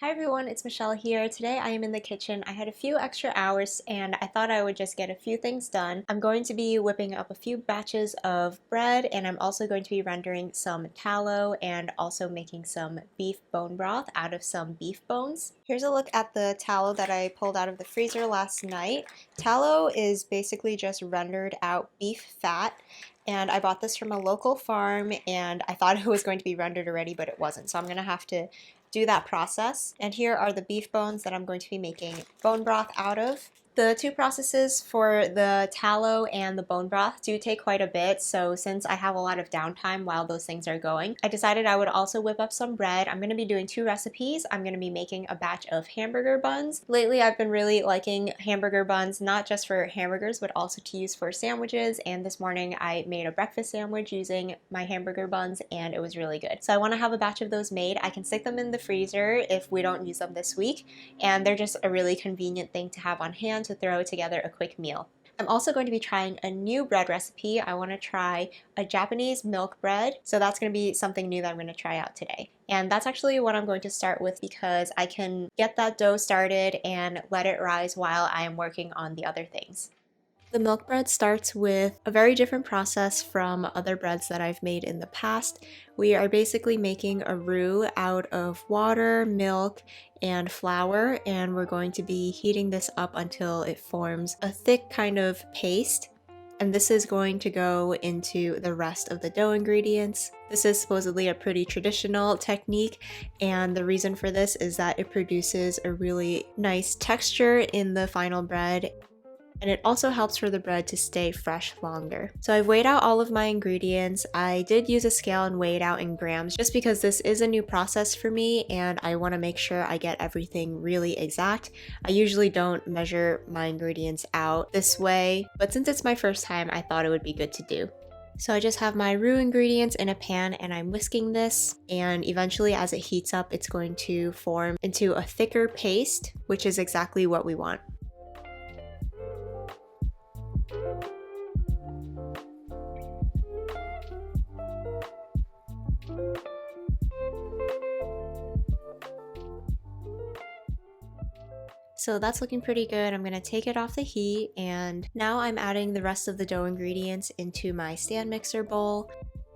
Hi everyone, it's Michelle here. Today I am in the kitchen. I had a few extra hours and I thought I would just get a few things done. I'm going to be whipping up a few batches of bread and I'm also going to be rendering some tallow and also making some beef bone broth out of some beef bones. Here's a look at the tallow that I pulled out of the freezer last night. Tallow is basically just rendered out beef fat. And I bought this from a local farm and I thought it was going to be rendered already, but it wasn't. So I'm going to have to do that process. And here are the beef bones that I'm going to be making bone broth out of. The two processes for the tallow and the bone broth do take quite a bit, so since I have a lot of downtime while those things are going, I decided I would also whip up some bread. I'm going to be doing two recipes. I'm going to be making a batch of hamburger buns. Lately I've been really liking hamburger buns, not just for hamburgers but also to use for sandwiches, and this morning I made a breakfast sandwich using my hamburger buns and it was really good. So I want to have a batch of those made. I can stick them in the freezer if we don't use them this week, and they're just a really convenient thing to have on hand to throw together a quick meal. I'm also going to be trying a new bread recipe. I want to try a Japanese milk bread, so that's going to be something new that I'm going to try out today. And that's actually what I'm going to start with because I can get that dough started and let it rise while I am working on the other things. The milk bread starts with a very different process from other breads that I've made in the past. We are basically making a roux out of water, milk, and flour, and we're going to be heating this up until it forms a thick kind of paste. And this is going to go into the rest of the dough ingredients. This is supposedly a pretty traditional technique, and the reason for this is that it produces a really nice texture in the final bread. And it also helps for the bread to stay fresh longer. So I've weighed out all of my ingredients. I did use a scale and weigh it out in grams just because this is a new process for me and I want to make sure I get everything really exact. I usually don't measure my ingredients out this way, but since it's my first time, I thought it would be good to do. So I just have my roux ingredients in a pan and I'm whisking this, and eventually as it heats up, it's going to form into a thicker paste, which is exactly what we want. So that's looking pretty good. I'm gonna take it off the heat, and now I'm adding the rest of the dough ingredients into my stand mixer bowl.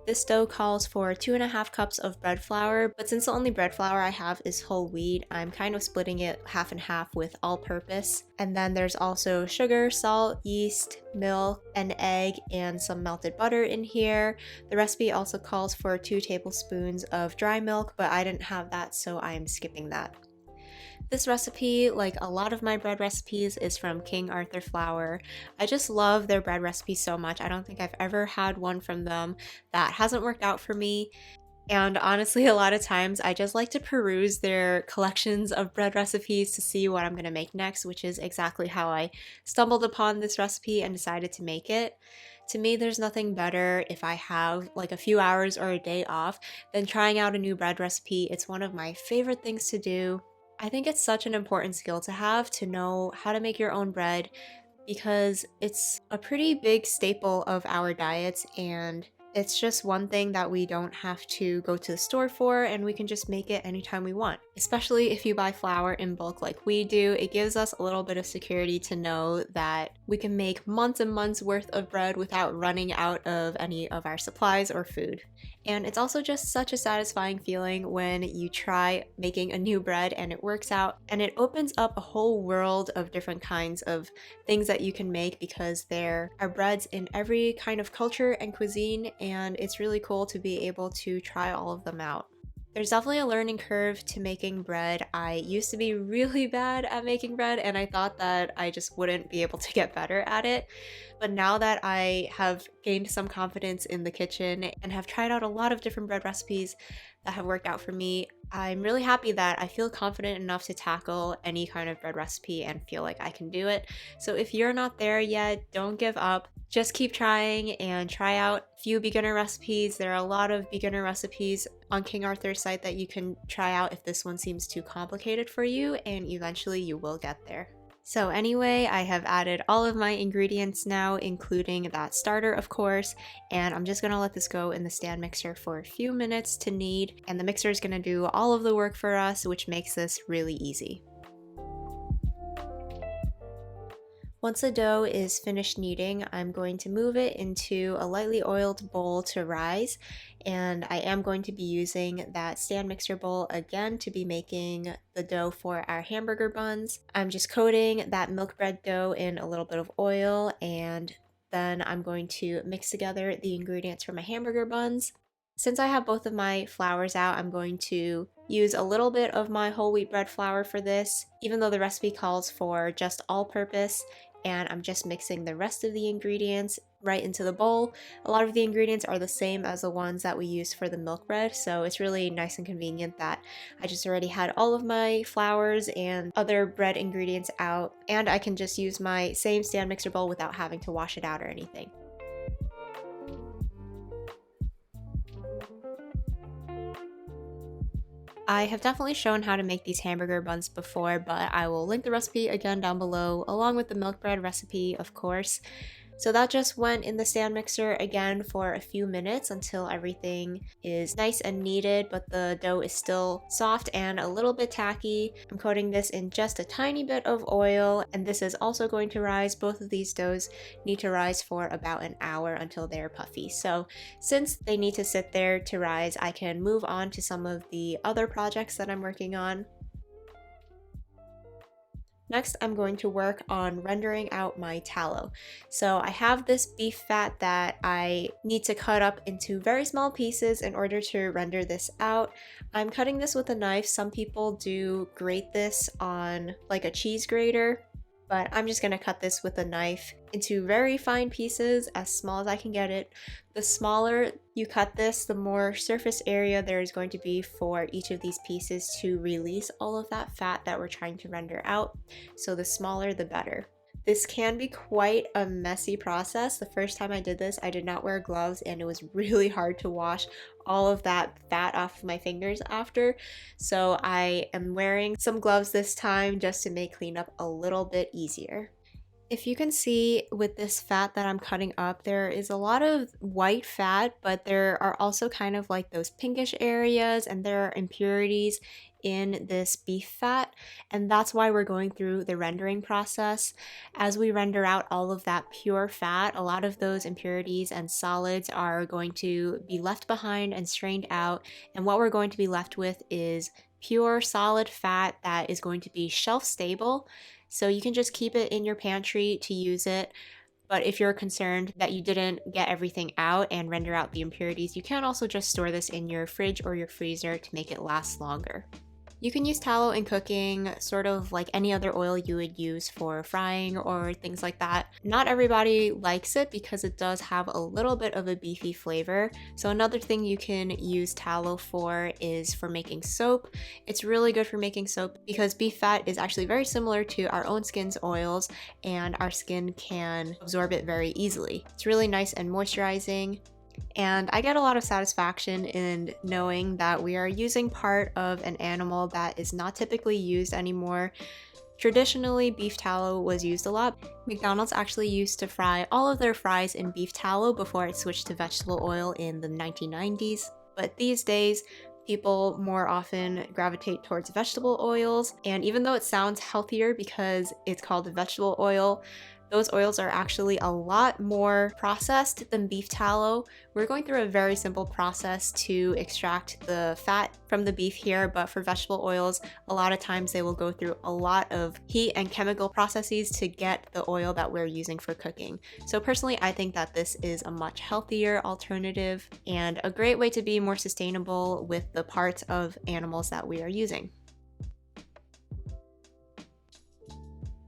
This dough calls for 2.5 cups of bread flour, but since the only bread flour I have is whole wheat, I'm kind of splitting it half and half with all-purpose. And then there's also sugar, salt, yeast, milk, an egg, and some melted butter in here. The recipe also calls for 2 tablespoons of dry milk, but I didn't have that, so I'm skipping that. This recipe, like a lot of my bread recipes, is from King Arthur Flour. I just love their bread recipes so much. I don't think I've ever had one from them that hasn't worked out for me. And honestly, a lot of times I just like to peruse their collections of bread recipes to see what I'm going to make next, which is exactly how I stumbled upon this recipe and decided to make it. To me, there's nothing better if I have like a few hours or a day off than trying out a new bread recipe. It's one of my favorite things to do. I think it's such an important skill to have, to know how to make your own bread, because it's a pretty big staple of our diets and it's just one thing that we don't have to go to the store for, and we can just make it anytime we want. Especially if you buy flour in bulk like we do, it gives us a little bit of security to know that we can make months and months worth of bread without running out of any of our supplies or food. And it's also just such a satisfying feeling when you try making a new bread and it works out, and it opens up a whole world of different kinds of things that you can make, because there are breads in every kind of culture and cuisine, and it's really cool to be able to try all of them out. There's definitely a learning curve to making bread. I used to be really bad at making bread and I thought that I just wouldn't be able to get better at it. But now that I have gained some confidence in the kitchen and have tried out a lot of different bread recipes that have worked out for me, I'm really happy that I feel confident enough to tackle any kind of bread recipe and feel like I can do it. So if you're not there yet, don't give up. Just keep trying and try out a few beginner recipes. There are a lot of beginner recipes on King Arthur's site that you can try out if this one seems too complicated for you, and eventually you will get there. So anyway, I have added all of my ingredients now, including that starter, of course, and I'm just gonna let this go in the stand mixer for a few minutes to knead, and the mixer is gonna do all of the work for us, which makes this really easy. Once the dough is finished kneading, I'm going to move it into a lightly oiled bowl to rise, and I am going to be using that stand mixer bowl again to be making the dough for our hamburger buns. I'm just coating that milk bread dough in a little bit of oil, and then I'm going to mix together the ingredients for my hamburger buns. Since I have both of my flours out, I'm going to use a little bit of my whole wheat bread flour for this, even though the recipe calls for just all-purpose, and I'm just mixing the rest of the ingredients right into the bowl. A lot of the ingredients are the same as the ones that we use for the milk bread, so it's really nice and convenient that I just already had all of my flours and other bread ingredients out, and I can just use my same stand mixer bowl without having to wash it out or anything. I have definitely shown how to make these hamburger buns before, but I will link the recipe again down below, along with the milk bread recipe, of course. So that just went in the stand mixer again for a few minutes until everything is nice and kneaded, but the dough is still soft and a little bit tacky. I'm coating this in just a tiny bit of oil, and this is also going to rise. Both of these doughs need to rise for about an hour until they're puffy. So since they need to sit there to rise, I can move on to some of the other projects that I'm working on. Next, I'm going to work on rendering out my tallow. So I have this beef fat that I need to cut up into very small pieces in order to render this out. I'm cutting this with a knife. Some people do grate this on like a cheese grater, but I'm just gonna cut this with a knife into very fine pieces, as small as I can get it. The smaller you cut this, the more surface area there is going to be for each of these pieces to release all of that fat that we're trying to render out. So the smaller, the better. This can be quite a messy process. The first time I did this, I did not wear gloves, and it was really hard to wash all of that fat off of my fingers after. So I am wearing some gloves this time just to make cleanup a little bit easier. If you can see with this fat that I'm cutting up, there is a lot of white fat, but there are also kind of like those pinkish areas, and there are impurities in this beef fat, and that's why we're going through the rendering process. As we render out all of that pure fat, a lot of those impurities and solids are going to be left behind and strained out, and what we're going to be left with is pure solid fat that is going to be shelf stable. So you can just keep it in your pantry to use it. But if you're concerned that you didn't get everything out and render out the impurities, you can also just store this in your fridge or your freezer to make it last longer. You can use tallow in cooking, sort of like any other oil you would use for frying or things like that. Not everybody likes it because it does have a little bit of a beefy flavor. So another thing you can use tallow for is for making soap. It's really good for making soap because beef fat is actually very similar to our own skin's oils, and our skin can absorb it very easily. It's really nice and moisturizing. And I get a lot of satisfaction in knowing that we are using part of an animal that is not typically used anymore. Traditionally, beef tallow was used a lot. McDonald's actually used to fry all of their fries in beef tallow before it switched to vegetable oil in the 1990s. But these days, people more often gravitate towards vegetable oils. And even though it sounds healthier because it's called a vegetable oil, those oils are actually a lot more processed than beef tallow. We're going through a very simple process to extract the fat from the beef here, but for vegetable oils, a lot of times they will go through a lot of heat and chemical processes to get the oil that we're using for cooking. So personally, I think that this is a much healthier alternative and a great way to be more sustainable with the parts of animals that we are using.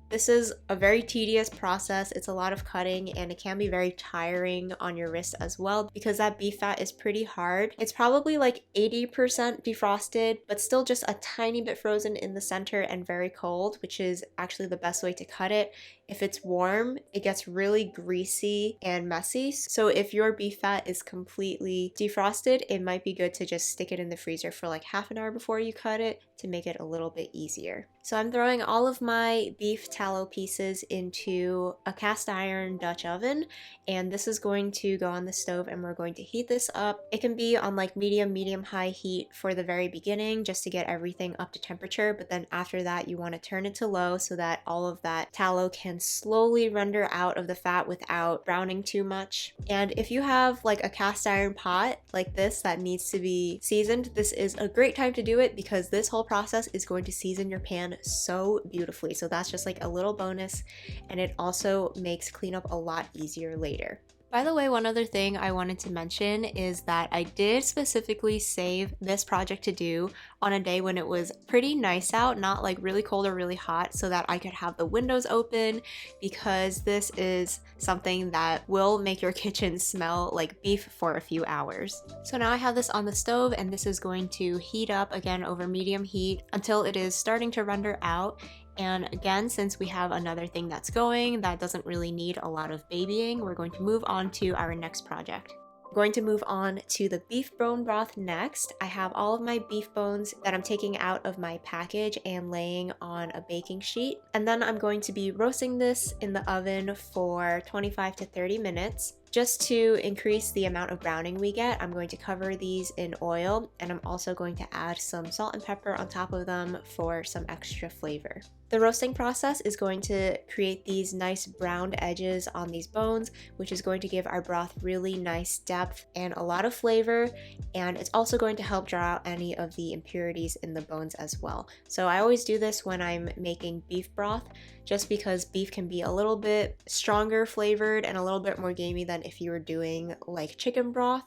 This is a very tedious process. It's a lot of cutting, and it can be very tiring on your wrist as well because that beef fat is pretty hard. It's probably like 80% defrosted, but still just a tiny bit frozen in the center and very cold, which is actually the best way to cut it. If it's warm, it gets really greasy and messy. So if your beef fat is completely defrosted, it might be good to just stick it in the freezer for like half an hour before you cut it to make it a little bit easier. So I'm throwing all of my beef tallow pieces into a cast iron Dutch oven, and this is going to go on the stove and we're going to heat this up. It can be on like medium high heat for the very beginning just to get everything up to temperature, but then after that you want to turn it to low so that all of that tallow can slowly render out of the fat without browning too much. And if you have like a cast iron pot like this that needs to be seasoned, this is a great time to do it because this whole process is going to season your pan so beautifully. So that's just like a little bonus, and it also makes cleanup a lot easier later. By the way, one other thing I wanted to mention is that I did specifically save this project to do on a day when it was pretty nice out, not like really cold or really hot, so that I could have the windows open, because this is something that will make your kitchen smell like beef for a few hours. So now I have this on the stove, and this is going to heat up again over medium heat until it is starting to render out. And again, since we have another thing that's going that doesn't really need a lot of babying, we're going to move on to our next project. We're going to move on to the beef bone broth next. I have all of my beef bones that I'm taking out of my package and laying on a baking sheet. And then I'm going to be roasting this in the oven for 25 to 30 minutes. Just to increase the amount of browning we get, I'm going to cover these in oil, and I'm also going to add some salt and pepper on top of them for some extra flavor. The roasting process is going to create these nice browned edges on these bones, which is going to give our broth really nice depth and a lot of flavor, and it's also going to help draw out any of the impurities in the bones as well. So I always do this when I'm making beef broth, just because beef can be a little bit stronger flavored and a little bit more gamey than if you were doing like chicken broth.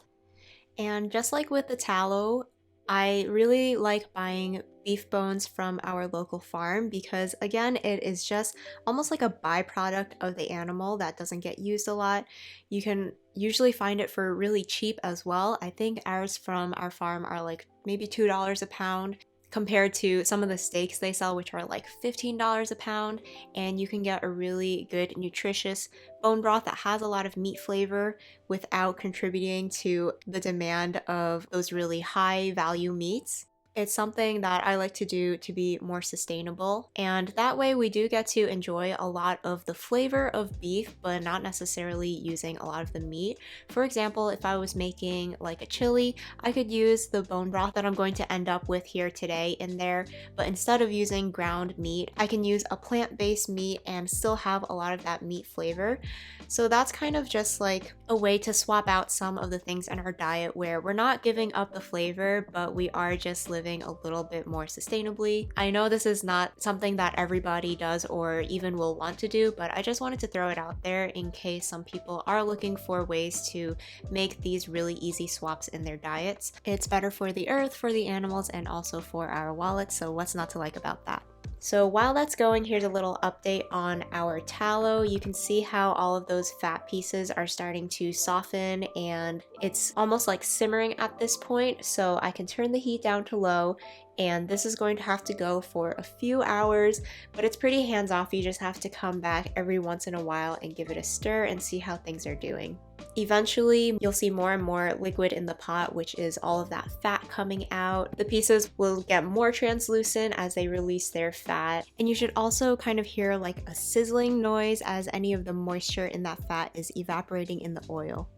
And just like with the tallow, I really like buying beef bones from our local farm because, again, it is just almost like a byproduct of the animal that doesn't get used a lot. You can usually find it for really cheap as well. I think ours from our farm are like maybe $2 a pound, compared to some of the steaks they sell, which are like $15 a pound, and you can get a really good nutritious bone broth that has a lot of meat flavor without contributing to the demand of those really high value meats. It's something that I like to do to be more sustainable, and that way we do get to enjoy a lot of the flavor of beef, but not necessarily using a lot of the meat. For example, if I was making like a chili, I could use the bone broth that I'm going to end up with here today in there, but instead of using ground meat, I can use a plant-based meat and still have a lot of that meat flavor. So that's kind of just like a way to swap out some of the things in our diet where we're not giving up the flavor, but we are just living a little bit more sustainably. I know this is not something that everybody does or even will want to do, but I just wanted to throw it out there in case some people are looking for ways to make these really easy swaps in their diets. It's better for the earth, for the animals, and also for our wallets, so what's not to like about that? So while that's going, here's a little update on our tallow. You can see how all of those fat pieces are starting to soften, and it's almost like simmering at this point, so I can turn the heat down to low, and this is going to have to go for a few hours, but it's pretty hands-off. You just have to come back every once in a while and give it a stir and see how things are doing. Eventually, you'll see more and more liquid in the pot, which is all of that fat coming out. The pieces will get more translucent as they release their fat, and you should also kind of hear like a sizzling noise as any of the moisture in that fat is evaporating in the oil.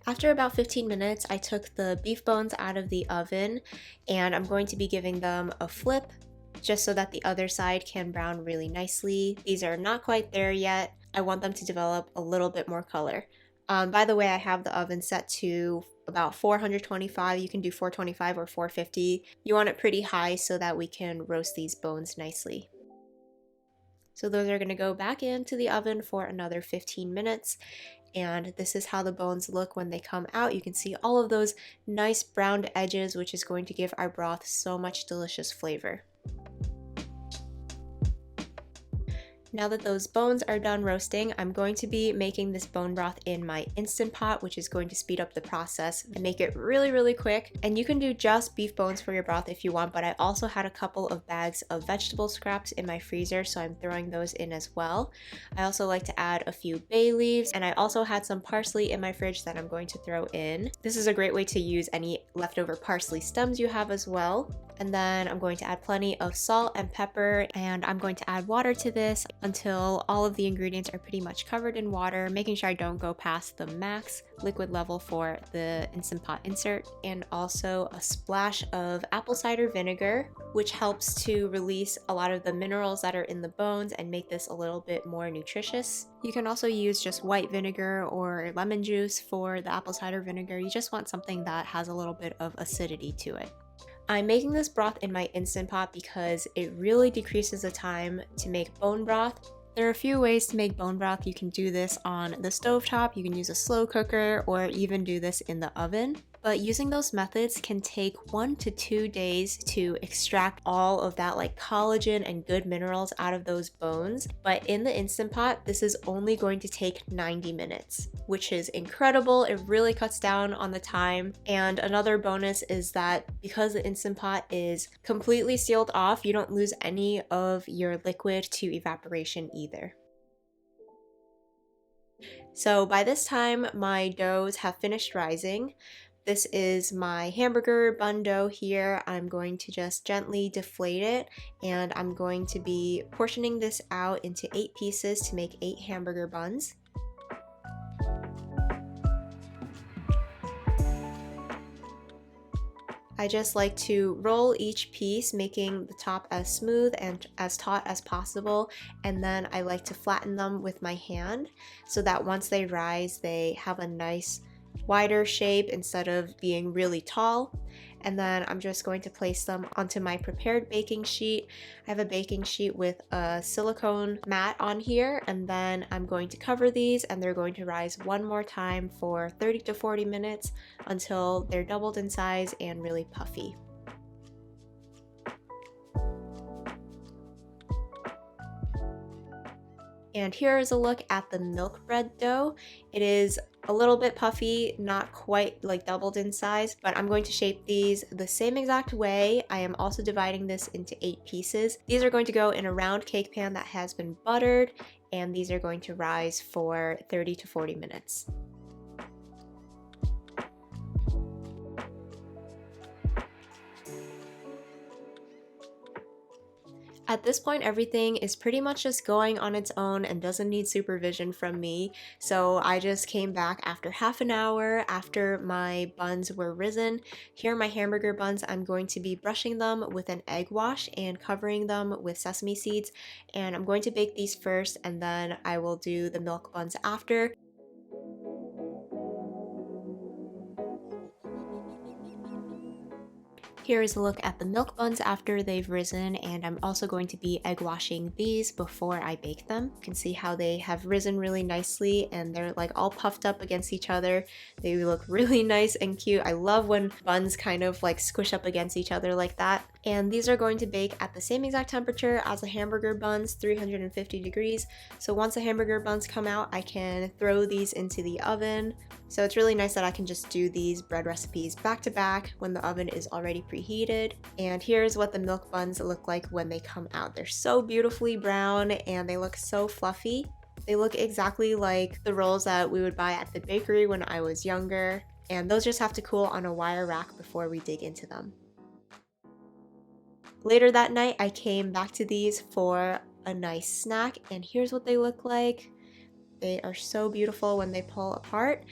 After about 15 minutes, I took the beef bones out of the oven, and I'm going to be giving them a flip just so that the other side can brown really nicely. These are not quite there yet. I want them to develop a little bit more color. By the way, I have the oven set to about 425. You can do 425 or 450. You want it pretty high so that we can roast these bones nicely. So those are going to go back into the oven for another 15 minutes. And this is how the bones look when they come out. You can see all of those nice browned edges, which is going to give our broth so much delicious flavor. Now that those bones are done roasting, I'm going to be making this bone broth in my Instant Pot, which is going to speed up the process and make it really, really quick. And you can do just beef bones for your broth if you want, but I also had a couple of bags of vegetable scraps in my freezer, so I'm throwing those in as well. I also like to add a few bay leaves, and I also had some parsley in my fridge that I'm going to throw in. This is a great way to use any leftover parsley stems you have as well. And then I'm going to add plenty of salt and pepper, and I'm going to add water to this until all of the ingredients are pretty much covered in water, making sure I don't go past the max liquid level for the Instant Pot insert, and also a splash of apple cider vinegar, which helps to release a lot of the minerals that are in the bones and make this a little bit more nutritious. You can also use just white vinegar or lemon juice for the apple cider vinegar. You just want something that has a little bit of acidity to it. I'm making this broth in my Instant Pot because it really decreases the time to make bone broth. There are a few ways to make bone broth. You can do this on the stovetop, you can use a slow cooker, or even do this in the oven. But using those methods can take 1 to 2 days to extract all of that like collagen and good minerals out of those bones. But in the Instant Pot, this is only going to take 90 minutes, which is incredible. It really cuts down on the time. And another bonus is that because the Instant Pot is completely sealed off, you don't lose any of your liquid to evaporation either. So by this time, my doughs have finished rising. This is my hamburger bun dough here. I'm going to just gently deflate it, and I'm going to be portioning this out into 8 pieces to make 8 hamburger buns. I just like to roll each piece, making the top as smooth and as taut as possible, and then I like to flatten them with my hand so that once they rise, they have a nice wider shape instead of being really tall. And then I'm just going to place them onto my prepared baking sheet. I have a baking sheet with a silicone mat on here, and then I'm going to cover these, and they're going to rise one more time for 30 to 40 minutes until they're doubled in size and really puffy. And here is a look at the milk bread dough. It is a little bit puffy, not quite like doubled in size, but I'm going to shape these the same exact way. I am also dividing this into 8 pieces. These are going to go in a round cake pan that has been buttered, and these are going to rise for 30 to 40 minutes. At this point, everything is pretty much just going on its own and doesn't need supervision from me. So I just came back after half an hour after my buns were risen. Here are my hamburger buns. I'm going to be brushing them with an egg wash and covering them with sesame seeds. And I'm going to bake these first, and then I will do the milk buns after. Here is a look at the milk buns after they've risen, and I'm also going to be egg washing these before I bake them. You can see how they have risen really nicely, and they're like all puffed up against each other. They look really nice and cute. I love when buns kind of like squish up against each other like that. And these are going to bake at the same exact temperature as the hamburger buns, 350 degrees. So once the hamburger buns come out, I can throw these into the oven. So it's really nice that I can just do these bread recipes back to back when the oven is already preheated. And here's what the milk buns look like when they come out. They're so beautifully brown and they look so fluffy. They look exactly like the rolls that we would buy at the bakery when I was younger. And those just have to cool on a wire rack before we dig into them. Later that night, I came back to these for a nice snack, and here's what they look like. They are so beautiful when they pull apart,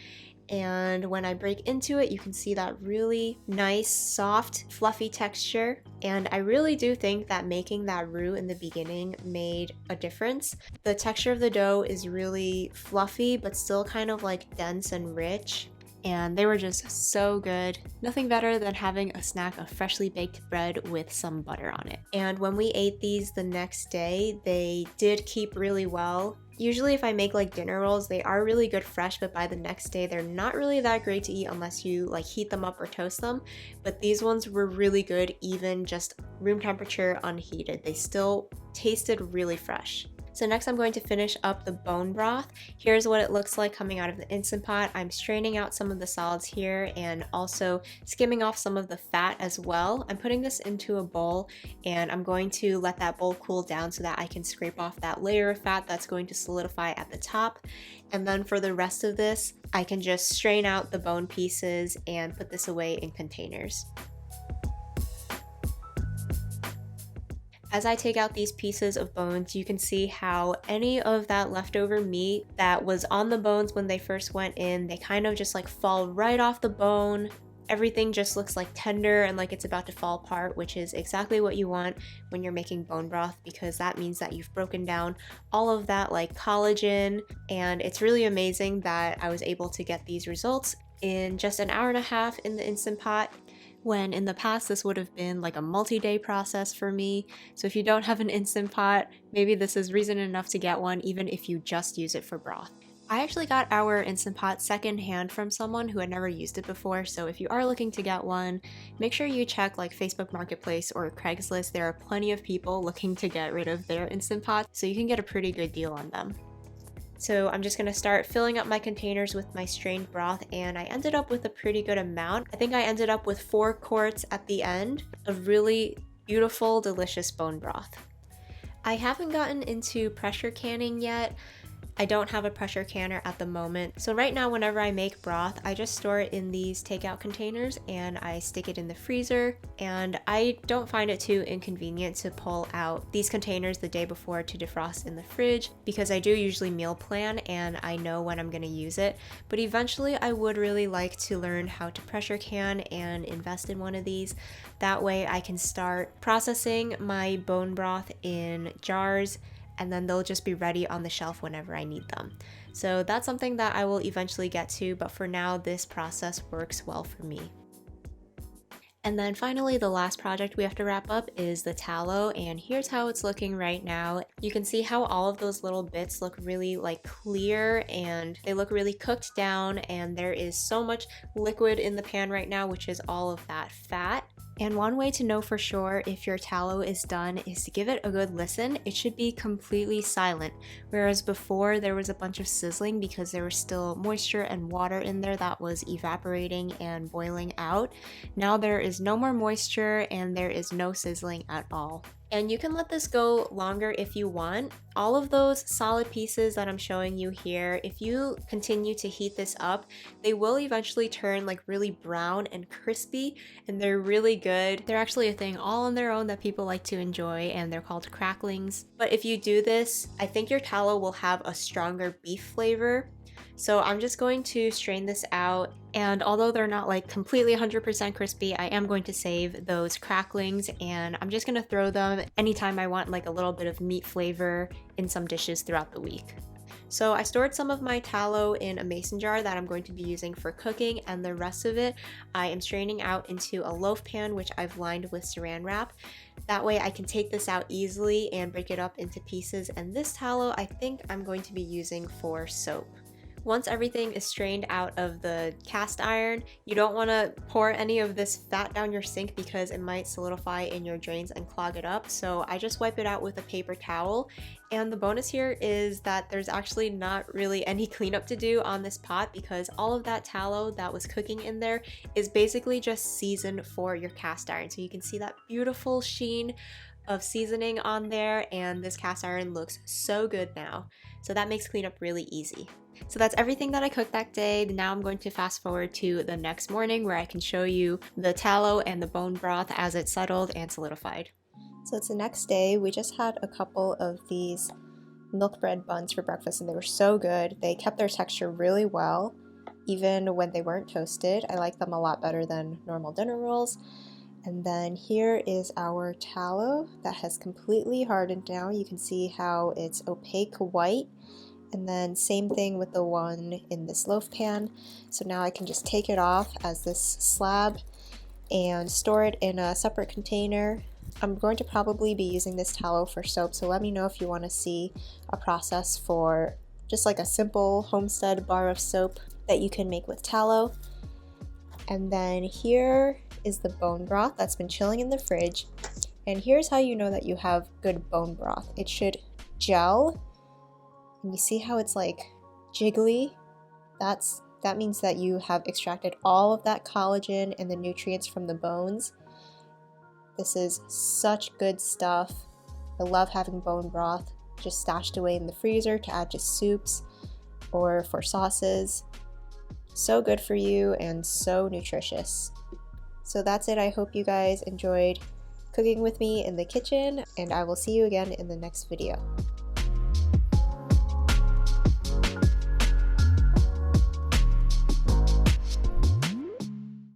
and when I break into it, you can see that really nice, soft, fluffy texture. And I really do think that making that roux in the beginning made a difference. The texture of the dough is really fluffy, but still kind of like dense and rich. And they were just so good. Nothing better than having a snack of freshly baked bread with some butter on it. And when we ate these the next day, they did keep really well. Usually if I make like dinner rolls, they are really good fresh, but by the next day, they're not really that great to eat unless you like heat them up or toast them. But these ones were really good, even just room temperature unheated. They still tasted really fresh. So next I'm going to finish up the bone broth. Here's what it looks like coming out of the Instant Pot. I'm straining out some of the solids here and also skimming off some of the fat as well. I'm putting this into a bowl and I'm going to let that bowl cool down so that I can scrape off that layer of fat that's going to solidify at the top. And then for the rest of this, I can just strain out the bone pieces and put this away in containers. As I take out these pieces of bones, you can see how any of that leftover meat that was on the bones when they first went in, they kind of just like fall right off the bone. Everything just looks like tender and like it's about to fall apart, which is exactly what you want when you're making bone broth, because that means that you've broken down all of that like collagen. And it's really amazing that I was able to get these results in just an hour and a half in the Instant Pot, when in the past this would have been like a multi-day process for me. So if you don't have an Instant Pot, maybe this is reason enough to get one, even if you just use it for broth. I actually got our Instant Pot secondhand from someone who had never used it before, so if you are looking to get one, make sure you check like Facebook Marketplace or Craigslist. There are plenty of people looking to get rid of their Instant Pot, so you can get a pretty good deal on them. So I'm just gonna start filling up my containers with my strained broth, and I ended up with a pretty good amount. I think I ended up with 4 quarts at the end of really beautiful, delicious bone broth. I haven't gotten into pressure canning yet. I don't have a pressure canner at the moment. So right now, whenever I make broth, I just store it in these takeout containers and I stick it in the freezer. And I don't find it too inconvenient to pull out these containers the day before to defrost in the fridge, because I do usually meal plan and I know when I'm gonna use it. But eventually I would really like to learn how to pressure can and invest in one of these. That way I can start processing my bone broth in jars, and then they'll just be ready on the shelf whenever I need them. So that's something that I will eventually get to, but for now this process works well for me. And then finally, the last project we have to wrap up is the tallow, and here's how it's looking right now. You can see how all of those little bits look really like clear and they look really cooked down, and there is so much liquid in the pan right now, which is all of that fat. And one way to know for sure if your tallow is done is to give it a good listen. It should be completely silent, whereas before there was a bunch of sizzling because there was still moisture and water in there that was evaporating and boiling out. Now there is no more moisture and there is no sizzling at all. And you can let this go longer if you want. All of those solid pieces that I'm showing you here, if you continue to heat this up, they will eventually turn like really brown and crispy, and they're really good. They're actually a thing all on their own that people like to enjoy, and they're called cracklings. But if you do this, I think your tallow will have a stronger beef flavor. So I'm just going to strain this out, and although they're not like completely 100% crispy, I am going to save those cracklings, and I'm just going to throw them anytime I want like a little bit of meat flavor in some dishes throughout the week. So I stored some of my tallow in a mason jar that I'm going to be using for cooking, and the rest of it I am straining out into a loaf pan, which I've lined with saran wrap. That way I can take this out easily and break it up into pieces, and this tallow I think I'm going to be using for soap. Once everything is strained out of the cast iron, you don't want to pour any of this fat down your sink because it might solidify in your drains and clog it up. So I just wipe it out with a paper towel. And the bonus here is that there's actually not really any cleanup to do on this pot, because all of that tallow that was cooking in there is basically just seasoned for your cast iron. So you can see that beautiful sheen of seasoning on there, and this cast iron looks so good now. So that makes cleanup really easy. So that's everything that I cooked that day. Now I'm going to fast forward to the next morning where I can show you the tallow and the bone broth as it settled and solidified. So it's the next day. We just had a couple of these milk bread buns for breakfast, and they were so good. They kept their texture really well, even when they weren't toasted. I like them a lot better than normal dinner rolls. And then here is our tallow that has completely hardened now. You can see how it's opaque white. And then same thing with the one in this loaf pan. So now I can just take it off as this slab and store it in a separate container. I'm going to probably be using this tallow for soap, so let me know if you want to see a process for just like a simple Homestead bar of soap that you can make with tallow. And then here is the bone broth that's been chilling in the fridge. And here's how you know that you have good bone broth. It should gel. And you see how it's like jiggly? That means that you have extracted all of that collagen and the nutrients from the bones. This is such good stuff. I love having bone broth just stashed away in the freezer to add to soups or for sauces. So good for you and so nutritious. So that's it. I hope you guys enjoyed cooking with me in the kitchen, and I will see you again in the next video.